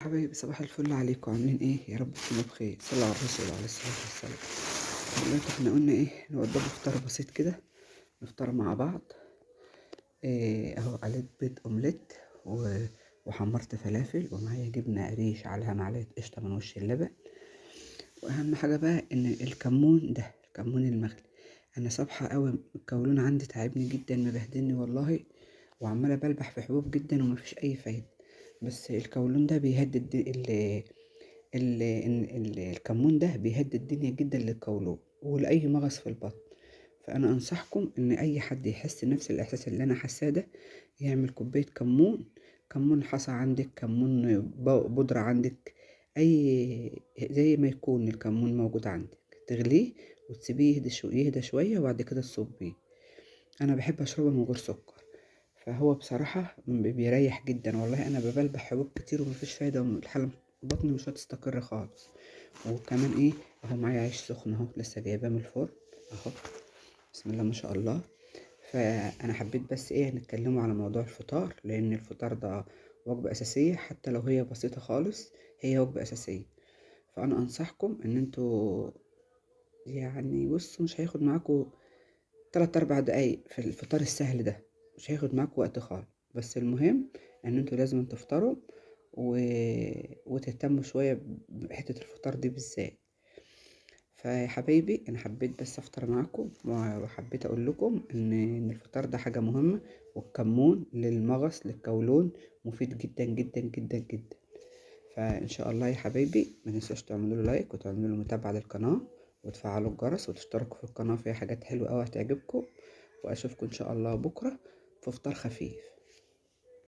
حبايبي صباح الفل عليكم، عاملين ايه؟ يا رب تكونوا بخير. صلوا على الرسول عليه الصلاة والسلام. دلوقتي احنا قلنا ايه؟ نوضبوا فطار بسيط كده، نفطر مع بعض. إيه اهو، عليت بيض اومليت وحمرت فلافل، ومعايا جبنة قريش عليها معلقة قشطة من وش اللبن. واهم حاجة بقى ان الكمون ده، الكمون المغلي. انا صبحة قوي، الكولون عندي تعبني جدا، مبهدلني والله، وعمالة بلبح في حبوب جدا ومفيش اي فايدة. بس الكولون ده بيهدد الكمون ده بيهدي الدنيا جدا للقولون ولأي مغص في البطن. فأنا أنصحكم إن أي حد يحس نفس الإحساس اللي أنا حاساه ده يعمل كوباية كمون. كمون حصى عندك، كمون بودرة عندك، أي زي ما يكون الكمون موجود عندك، تغليه وتسيبيه يهدى شوية، وبعد كده تصبيه. أنا بحب أشربه من غير سكر، فهو بصراحة بيريح جدا والله. أنا ببلبع حبوب كتير ومفيش فايدة، الحالة بطني مش هتستقر خالص. وكمان ايه، اهو معايا عيش سخن اهو، لسه جايباه من الفرن اهو، بسم الله ما شاء الله. فانا حبيت بس ايه نتكلموا على موضوع الفطار، لان الفطار ده وجبة اساسية، حتى لو هي بسيطة خالص هي وجبة اساسية. فانا انصحكم ان انتوا يعني بصوا، مش هياخد معاكم 3 4 دقايق في الفطار السهل ده، مش هياخد معاكم وقت خالص. بس المهم ان انتوا لازم تفطروا و... وتهتموا شوية بحتة الفطار دي بالذات. فيا حبايبي انا حبيت بس افطر معاكم، وحبيت اقول لكم ان الفطار ده حاجة مهمة، والكمون للمغص للقولون مفيد جدا جدا جدا جدا. فان شاء الله يا حبايبي ما تنسوش تعملوا له لايك، وتعملوا له متابعة للقناة، وتفعلوا الجرس، وتشتركوا في القناة، فيها حاجات حلوة قوي هتعجبكم. واشوفكم ان شاء الله بكرة في فطار خفيف.